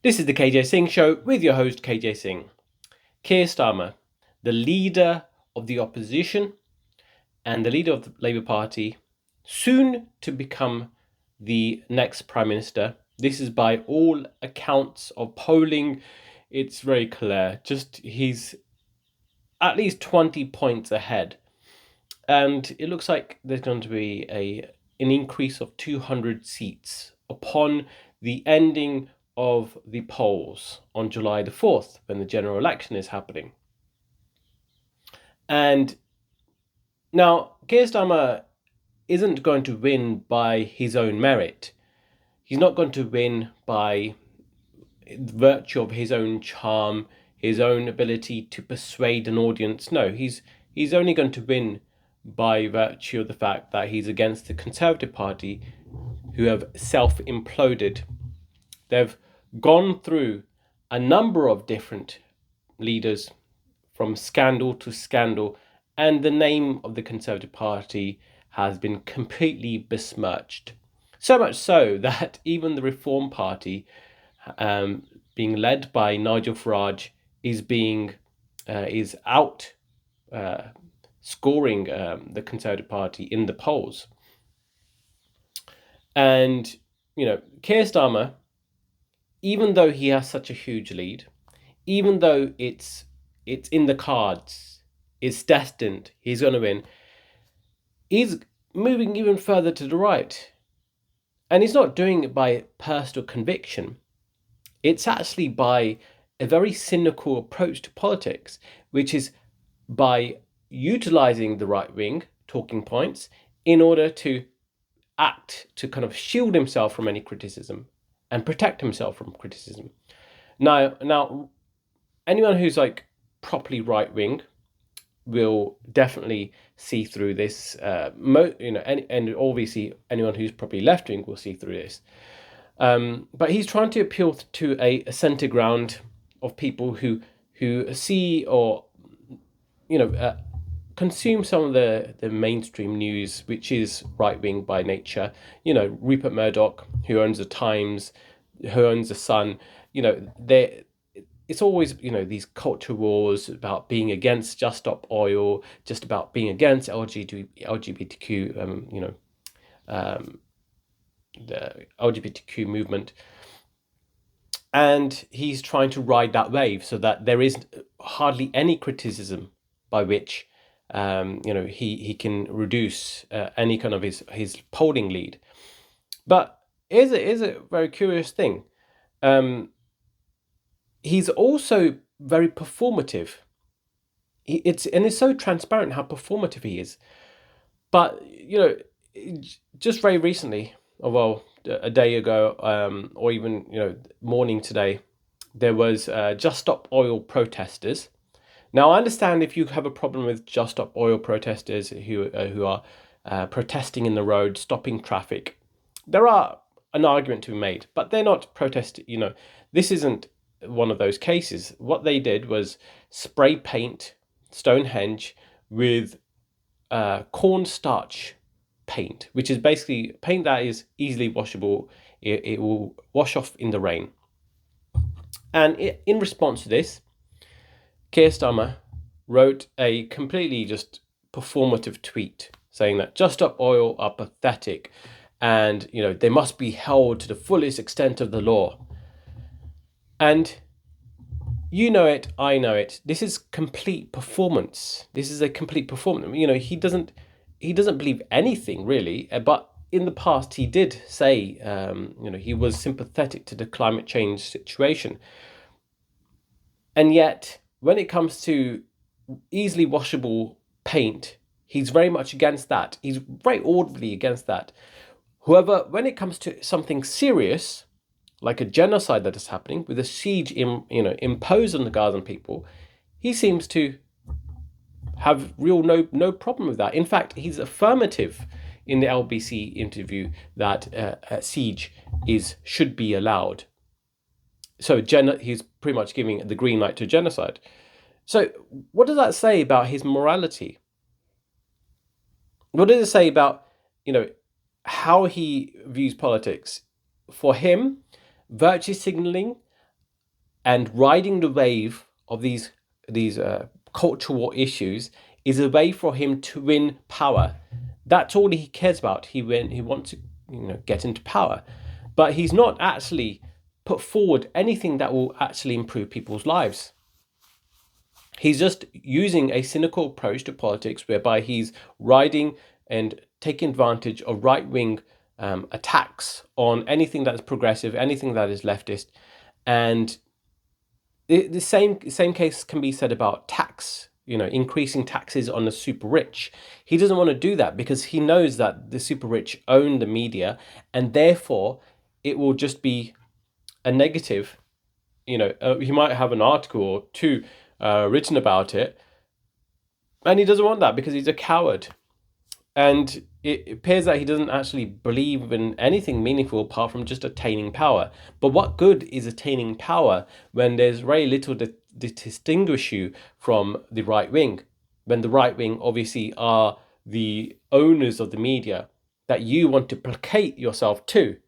This is the KJ Singh Show with your host KJ Singh. Keir Starmer, the leader of the opposition and the leader of the Labour Party, soon to become the next Prime Minister. This is by all accounts of polling. It's very clear. He's at least 20 points ahead. And it looks like there's going to be an increase of 200 seats upon the ending of the polls on July the 4th, when the general election is happening. And now, Keir Starmer isn't going to win by his own merit. He's not going to win by virtue of his own charm, his own ability to persuade an audience. No, he's only going to win by virtue of the fact that he's against the Conservative Party, who have self-imploded. They've gone through a number of different leaders from scandal to scandal, and the name of the Conservative Party has been completely besmirched. So much so that even the Reform Party, being led by Nigel Farage, is out scoring the Conservative Party in the polls. And Keir Starmer, even though he has such a huge lead, even though it's in the cards, it's destined, he's going to win, he's moving even further to the right. And he's not doing it by personal conviction. It's actually by a very cynical approach to politics, which is by utilizing the right wing talking points in order to act to kind of shield himself from any criticism and protect himself from criticism. Now, anyone who's like properly right wing will definitely see through this. And obviously anyone who's properly left wing will see through this. But he's trying to appeal to a centre ground of people who see or consume some of the mainstream news, which is right wing by nature. Rupert Murdoch, who owns the Times, who owns the Sun. It's always these culture wars about being against Just Stop Oil, just about being against LGBTQ. The LGBTQ movement. And he's trying to ride that wave so that there is hardly any criticism by which he can reduce any kind of his polling lead. But is a very curious thing. He's also very performative. It's so transparent how performative he is. But just very recently, well, a day ago, or even morning today, there was Just Stop Oil protesters. Now, I understand if you have a problem with Just Stop Oil protesters who are protesting in the road, stopping traffic, there are an argument to be made, but they're not protesting. This isn't one of those cases. What they did was spray paint Stonehenge with cornstarch paint, which is basically paint that is easily washable. It will wash off in the rain. And in response to this, Keir Starmer wrote a completely just performative tweet saying that Just Stop Oil are pathetic and they must be held to the fullest extent of the law. And you know it, I know it. This is complete performance. This is a complete performance. He doesn't believe anything really, but in the past he did say he was sympathetic to the climate change situation. And yet when it comes to easily washable paint, he's very much against that. He's very audibly against that. However, when it comes to something serious, like a genocide that is happening, with a siege imposed on the Gazan people, he seems to have no problem with that. In fact, he's affirmative in the LBC interview that a siege should be allowed. So he's pretty much giving the green light to genocide. So what does that say about his morality? What does it say about how he views politics? For him, virtue signaling and riding the wave of these cultural issues is a way for him to win power. That's all he cares about. He wants to get into power, but he's not actually put forward anything that will actually improve people's lives. He's just using a cynical approach to politics whereby he's riding and taking advantage of right-wing attacks on anything that is progressive, anything that is leftist. And the same case can be said about tax, increasing taxes on the super rich. He doesn't want to do that because he knows that the super rich own the media, and therefore it will just be a negative. He might have an article or two written about it, and he doesn't want that because he's a coward. And it appears that he doesn't actually believe in anything meaningful apart from just attaining power. But what good is attaining power when there's very little to distinguish you from the right wing? When the right wing obviously are the owners of the media that you want to placate yourself to.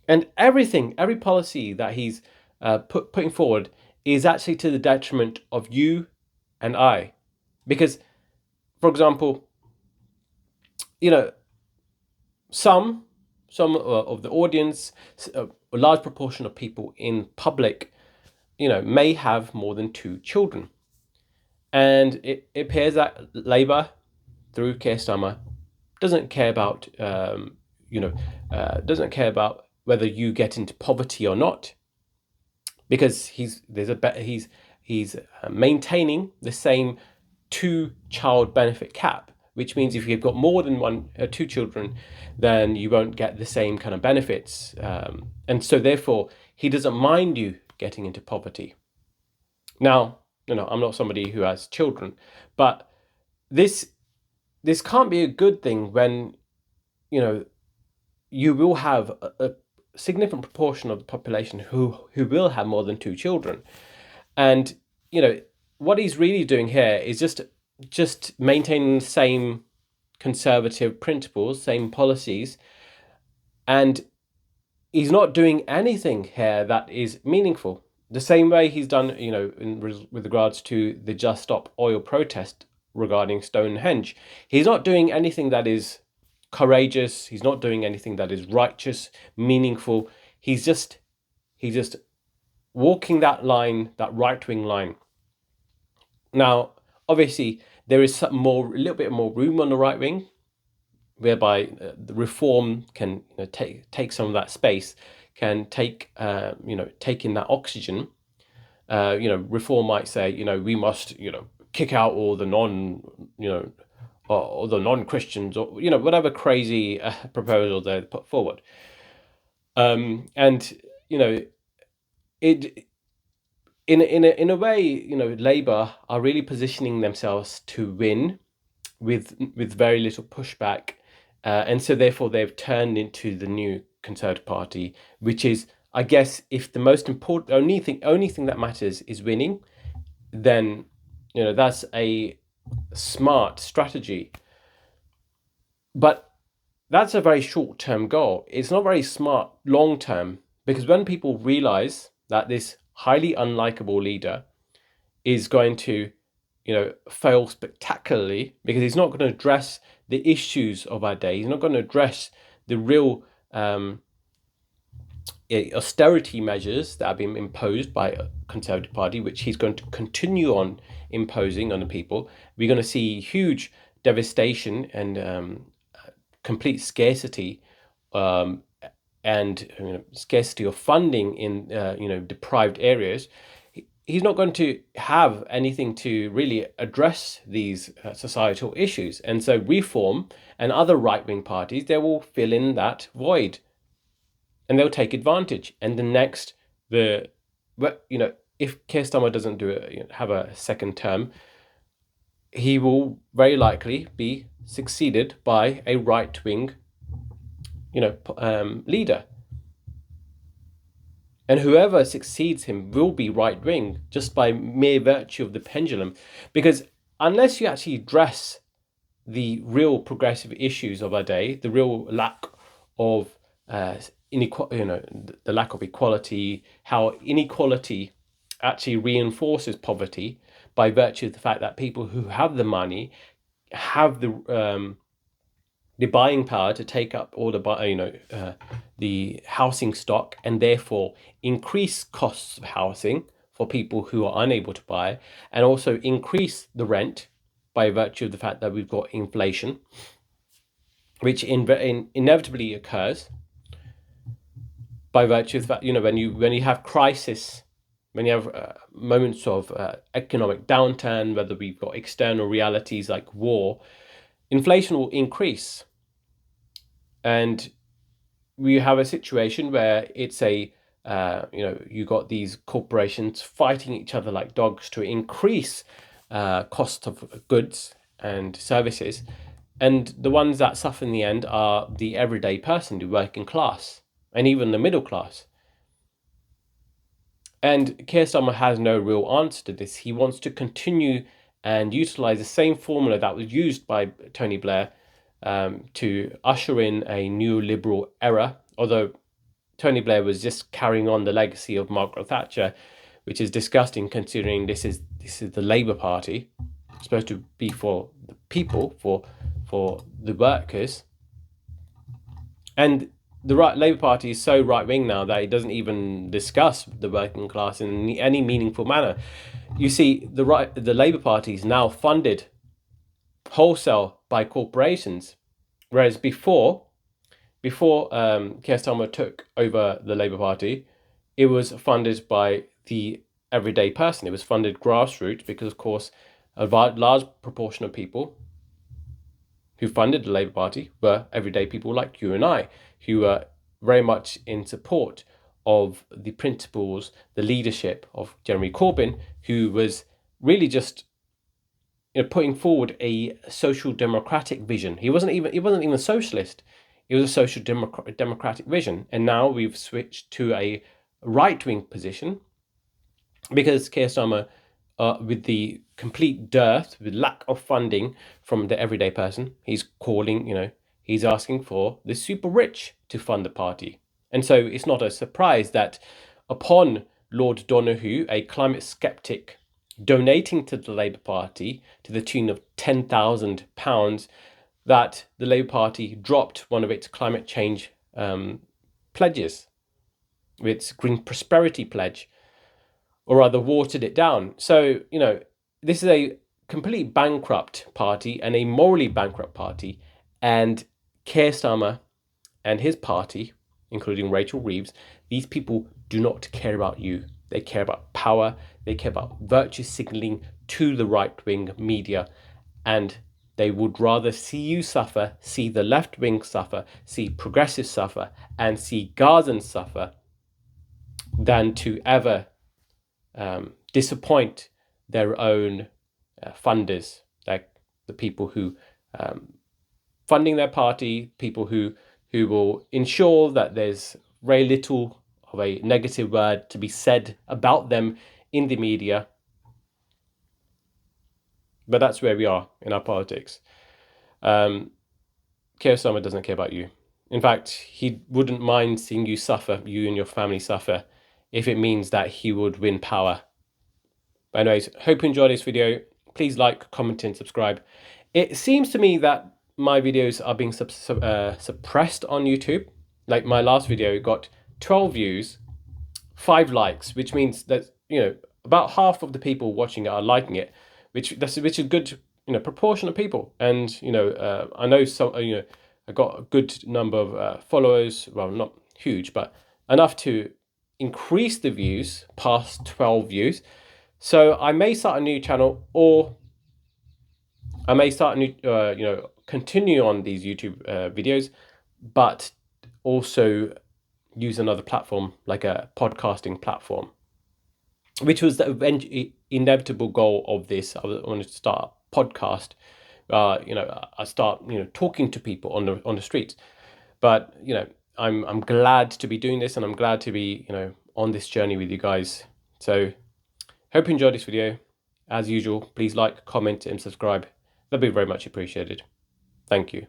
And every policy that he's putting forward is actually to the detriment of you and I. Because, for example, some of the audience, a large proportion of people in public, may have more than 2 children. And it appears that Labour, through Keir Starmer, doesn't care about, whether you get into poverty or not, because he's maintaining the same 2-child benefit cap, which means if you've got more than 2 children, then you won't get the same kind of benefits, and so therefore he doesn't mind you getting into poverty. Now, I'm not somebody who has children, but this can't be a good thing when you will have a significant proportion of the population who will have more than 2 children. And what he's really doing here is just maintaining the same conservative principles, same policies, and he's not doing anything here that is meaningful. The same way he's done, with regards to the Just Stop Oil protest regarding Stonehenge. He's not doing anything that is courageous. He's not doing anything that is righteous, meaningful. He's just walking that line, that right-wing line. Now, obviously, there is a little bit more room on the right wing, whereby the reform can take some of that space, can take in that oxygen. Reform might say, we must kick out all the non-Christians, or whatever crazy proposal they put forward. It in a way, Labour are really positioning themselves to win with very little pushback, and so therefore they've turned into the new Conservative Party, which is, I guess, if the most important only thing that matters is winning, then that's a smart strategy. But that's a very short-term goal. It's not very smart long-term, because when people realize that this highly unlikable leader is going to fail spectacularly, because he's not going to address the issues of our day, he's not going to address the real austerity measures that have been imposed by a Conservative Party, which he's going to continue on imposing on the people. We're going to see huge devastation and complete scarcity, and scarcity of funding in deprived areas. He's not going to have anything to really address these societal issues, and so Reform and other right-wing parties, they will fill in that void, and they'll take advantage. And if Keir Starmer doesn't have a second term, he will very likely be succeeded by a right-wing leader, and whoever succeeds him will be right-wing, just by mere virtue of the pendulum. Because unless you actually address the real progressive issues of our day, the real lack of the lack of equality, how inequality actually reinforces poverty by virtue of the fact that people who have the money have the buying power to take up all the housing stock, and therefore increase costs of housing for people who are unable to buy, and also increase the rent by virtue of the fact that we've got inflation, which inevitably occurs by virtue of the fact, when you have crisis, when you have moments of economic downturn, whether we've got external realities like war, inflation will increase. And we have a situation where it's you got these corporations fighting each other like dogs to increase cost of goods and services. And the ones that suffer in the end are the everyday person, the working class, and even the middle class. And Keir Starmer has no real answer to this. He wants to continue and utilize the same formula that was used by Tony Blair to usher in a new liberal era, although Tony Blair was just carrying on the legacy of Margaret Thatcher, which is disgusting considering this is the Labour Party. It's supposed to be for the people, for the workers. And the Labour Party is so right-wing now that it doesn't even discuss the working class in any meaningful manner. You see, the Labour Party is now funded wholesale by corporations, whereas before Keir Starmer took over the Labour Party, it was funded by the everyday person. It was funded grassroots because, of course, a large proportion of people who funded the Labour Party were everyday people like you and I, who were very much in support of the principles, the leadership of Jeremy Corbyn, who was really just putting forward a social democratic vision. He wasn't even a socialist. It was a social democratic vision. And now we've switched to a right-wing position because Keir Starmer, with the complete dearth, with lack of funding from the everyday person, he's asking for the super rich to fund the party. And so it's not a surprise that upon Lord Donahue, a climate skeptic, donating to the Labour Party to the tune of £10,000, that the Labour Party dropped one of its climate change pledges, its Green Prosperity Pledge, or rather watered it down. So, this is a complete bankrupt party and a morally bankrupt party. And Keir Starmer and his party, including Rachel Reeves, these people do not care about you. They care about power. They care about virtue signaling to the right-wing media. And they would rather see you suffer, see the left wing suffer, see progressives suffer, and see Gazans suffer, than to ever disappoint their own funders, like the people who funding their party, people who will ensure that there's very little of a negative word to be said about them in the media. But that's where we are in our politics. Keir Starmer doesn't care about you. In fact, he wouldn't mind seeing you suffer, you and your family suffer, if it means that he would win power. But anyways, hope you enjoyed this video. Please like, comment, and subscribe. It seems to me that my videos are being suppressed on YouTube. Like my last video got 12 views, 5 likes, which means that about half of the people watching it are liking it, which is good proportion of people. And I know some I got a good number of followers. Well, not huge, but enough to increase the views past 12 views. So I may start a new channel, or I may start a new continue on these YouTube videos, but also use another platform like a podcasting platform, which was the inevitable goal of this. I wanted to start a podcast. I start talking to people on the streets. But I'm glad to be doing this, and I'm glad to be on this journey with you guys. So hope you enjoyed this video. As usual, please like, comment, and subscribe. That'd be very much appreciated. Thank you.